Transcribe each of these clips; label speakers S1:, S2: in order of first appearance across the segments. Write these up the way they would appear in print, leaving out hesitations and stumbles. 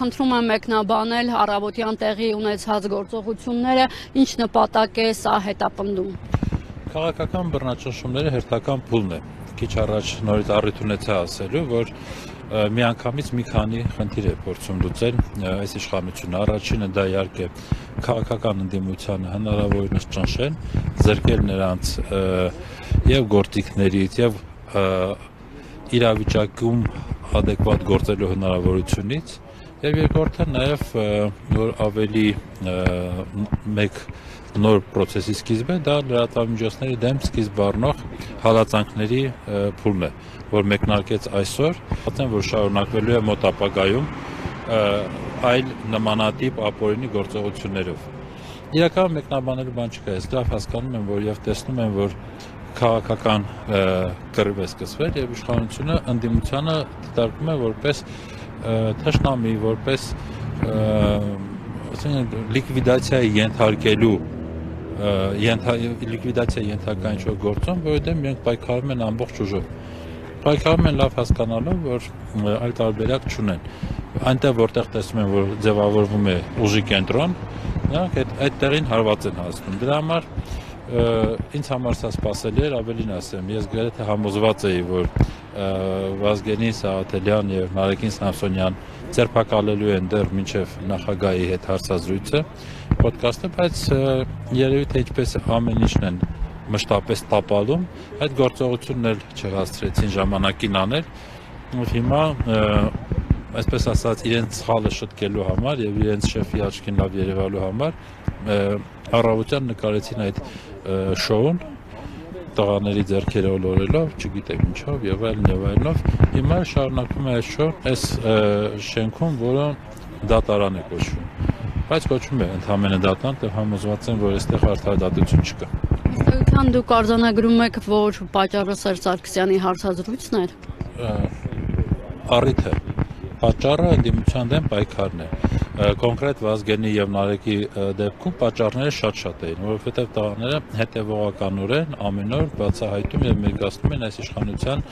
S1: խնդրում եմ մեկնաբանել առավոտյան տեղի ունեցած գործողությունները, ինչ նպատակ է սա հետապնդում։
S2: Քաղաքական բռնաճնշումները հերթական փուլն է։ Քիչ առաջ նորից առիթ ունեցա ասելու, որ միանգամից մի քանի խնդիր է փորձում լուծել այս իշխանությունը։ Առաջինը դա իհարկե քաղաքական ընդդիմությանը հնարավորինս ճնշել, զրկել նրանց եւ գործիքներից եւ իրավիճակում adekvat գործելու հնարավորությունից, եւ երկրորդը նաեւ որ ավելի մեկ նոր process-ի սկիզբ է, դա լրատվամիջոցների դեմ սկիզբ առնող հալածանքների փուլն է, որ մեկնարկեց այսօր, ասեմ, որ շարունակվելու է մոտ ապագայում այլ նմանատիպ ապօրինի գործողություններով։ Իրականում մեկնաբանելու բան չկա, ես լավ հասկանում եմ, որ եւ տեսնում եմ, որ քաղաքական կռիվ է սկսվել եւ իշխանությունը ընդդիմությանը դիտարկում է որպես թշնամի, որպես ասենք լիկվիդացիայի ենթարկելու լիկվիդացիա ենթակա ինչ-որ գործում, որովհետև մենք պայքարում են ամբողջ ուժով։ Պայքարում են լավ հասկանալով, որ այլ տարբերակ չունեն։ Այնտեղ որտեղ տեսնում են, որ ձևավորվում է ուժի կենտրոն, նրանք այդ տեղին հարված են հասնում։ Դրա համար ինձ համար սա սպասելի էր, ավելին ասեմ, ես գրեթե համոզված էի, որ Վազգենի Սաղաթելյան եւ Նարեկին Սամսոնյան ձերբակալելու են դեռ մինչև նախագահի հետ հարցազրույցը ոդկասթը, բայց երևի թե ինչպես ամեն ինչն են մշտապես տապալում, այդ գործողությունն էլ չհասցրեցին ժամանակին անել, հիմա այսպես ասած իրենց սխալը շտկելու համար եւ իրենց շեֆի աչքին լավ երևալու համար առավոտյան նկարեցին այդ շոուն տղաների ձեռքերը ոլորելով, չգիտեմ ինչով եւ այլնով, հիմա շարունակվում է այս շոուն այս շենքում, որը դատարան է կոչվում, բայց կոչվում է ընդհանրապես դատարան, եւ համոզված եմ, որ այստեղ արդարադատություն չկա։
S1: Ըստ դուք արձանագրում եք, որ պատճառը Սերժ Սարգսյանի հարցազրույցն էր։
S2: Առիթը պատճառը ընդդիմության դեմ պայքարն է։ Կոնկրետ Վազգենի եւ Նարեկի դեպքում պատճառները շատ էին, որովհետեւ տղաները հետեւողականորեն ամեն օր բացահայտում եւ ներկայացնում են այս իշխանության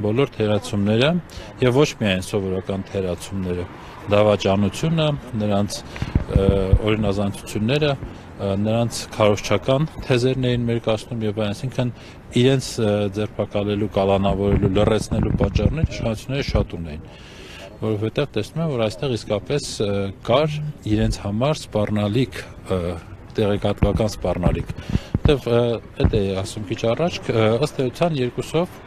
S2: բոլոր թերացումները եւ ոչ միայն սովորական թերացումները, դավաճանությունը, նրանց օրինազանցությունները, նրանց քարոզչական թեզերն էին ներկայացնում եւ այսինքն իրենց ձերբակալելու, կալանավորելու, լռեցնելու պատճառներ իշխանությունները շատ ունեին, որովհետև տեսնում եմ, որ այստեղ իսկապես կար իրենց համար սպառնալիք, տեղեկատվական սպառնալիք, որտեվ այդ է ասում քիչ առաջ, ըստ էության երկուսով,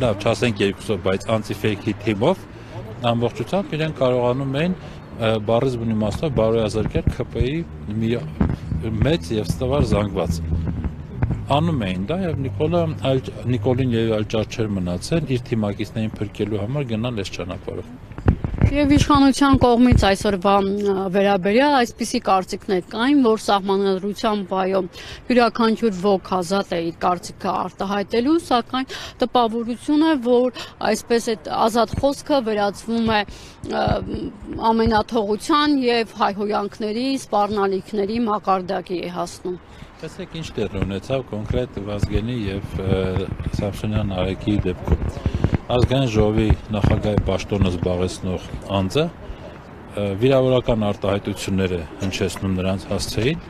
S2: լավ չասենք երկուսով, բայց անտիֆեյքի թիմով ամբողջությամբ իրեն կարողանում էին բառից բուն իմաստով բարոյազրկել ՔՊ-ի մի մեծ եւ ստվար զանգված։ Անում էին դա եւ Նիկոլին եւ այլ ճար չէր մնացել իր թիմակիցներին փրկելու համար գնալ այս ճանապարհով։
S1: Եվ իշխանության կողմից այսօրվա վերաբերյալ այսպիսի կարծիքներ կային, որ սահմանադրության վայո յուրաքանչյուր ոք ազատ է իր կարծիքը արտահայտելու, սակայն տպավորություն է, որ այսպես այդ ազատ խոսքը վերածվում է ամենաթողության եւ հայհոյանքների, սպառնալիքների մակարդակի է հասնում։
S2: Տեսեք ինչ տեղ ունեցավ կոնկրետ Վազգենի եւ Սամսոնյան Նարեկի դեպքում։ Ազգային ժողովի նախագահի պաշտոնը զբաղեցնող անձը վիրավորական արտահայտությունները հնչեցնում նրանց հասցեին,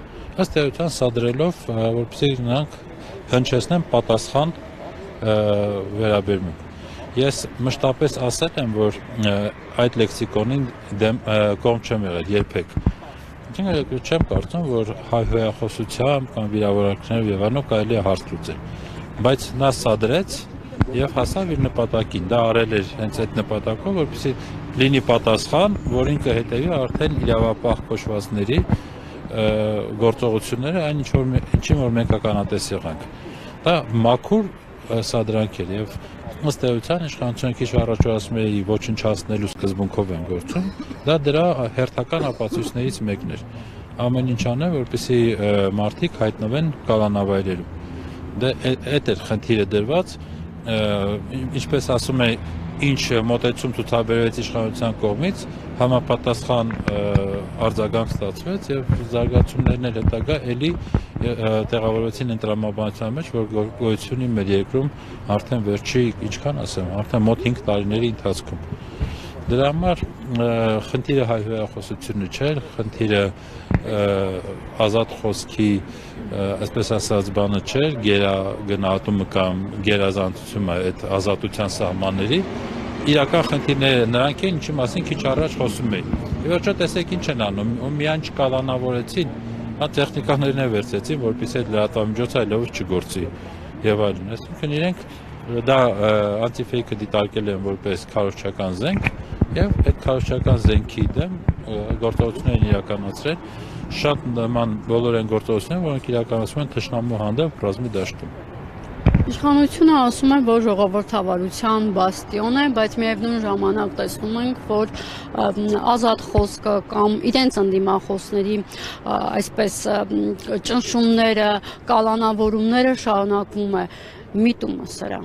S2: ըստ էության սադրելով, որպեսզի նրանք հնչեցնեն պատասխան վերաբերմունք։ Ես մշտապես ասել եմ, որ այդ լեքսիկոնին կողմ չեմ եղել երբեք։ Չեմ կարծում, որ հայհոյախոսությամբ կամ վիրավորանքներով եւ այլն կարելի է հարց լուծել, բայց նա սադրեց եւ հասավ իր նպատակին, դա արել էր հենց այդ նպատակով, որպեսզի լինի պատասխան, որին կհետեւի արդեն իրավապահ կոչվածների գործողությունները, այն ինչին որ մենք ականատես եղանք։ Դա մաքուր սադրանք էր եւ ըստ էության իշխանությունը քիչ առաջ ասում էի ոչնչացնելու սկզբունքով են գործում, դա դրա հերթական ապացույցներից մեկն էր։ Ամեն ինչ անեն, որպեսզի մարդիկ հայտնվեն կալանավայրերում։ Դա այդ էր խնդիրը դրված, ինչպես ասում է, ինչ մոտեցում ցուցաբերվեց իշխանության կողմից, համապատասխան արձագանք ստացվեց եւ զարգացումներն էլ հետագա էլի տեղավորվեցին ընտրամաբանության մեջ, որ գոյություն ունի մեր երկրում արդեն վերջի, ինչքան ասեմ, արդեն մոտ 5 տարիների ընթացքում։ Դրա համար խնդիրը հայ հեղափոխությունը չէր, խնդիրը ազատ խոսքի, այսպես ասած, բանը չէր, գերագնահատումը կամ գերազանցությունը այդ ազատության սահմանների, իրական խնդիրները նրանք են, ինչի մասին քիչ առաջ խոսում էին։ Եվ վերջո տեսեք ինչ են անում, միայն չկալանավորեցին, տեխնիկաներն են վերցեցին, որպեսզի այդ լրատվամիջոցը այլևս չգործի եւ այլն։ Այսինքն իրենք դա անտիֆեյքը դիտարկել են որպես քարոզչական զենք եւ այդ քարոզչական զենքի դեմ գործողություններ են իրականացրել շատ նման բոլոր այն գործողությունները, որոնք իրականացվում են թշնամու հանդեպ ռազմի դաշտում։
S1: Իշխանությունը ասում է, որ ժողովրդավարության բաստիոն է, բայց միևնույն ժամանակ տեսնում ենք, որ ազատ խոսքը կամ իրենց ընդդիմախոսների այսպես ճնշումները, կալանավորումները շարունակվում է, միտումը սրա։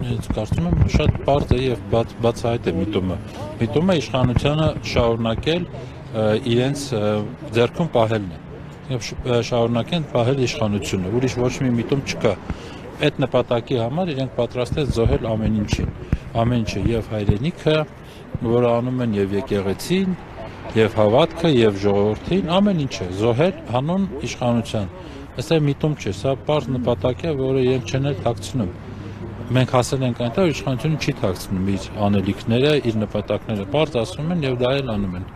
S2: Ես կարծում եմ շատ բարդ է եւ բացահայտ է միտումը։ Միտումը իշխանությունը շարունակել իրենց ձեռքում պահելն է։ Եվ շարունակեն պահել իշխանությունը, ուրիշ ոչ մի միտում չկա։ Այդ նպատակի համար իրենք պատրաստ են զոհել ամեն ինչը եւ հայրենիքը, որը անում են եւ եկեղեցին, եւ հավատքը, եւ ժողովրդին, ամեն ինչը զոհել հանուն իշխանության։ Այստեղ միտում չէ, սա բարձ նպատակ է, որը իրենք չեն էլ թաքցնում։ Մենք հասել ենք այնտեղ, իշխանությունը չի թաքցնում իր անելիքները, իր նպատակները, բարձ ասում են եւ դա էլ անում են։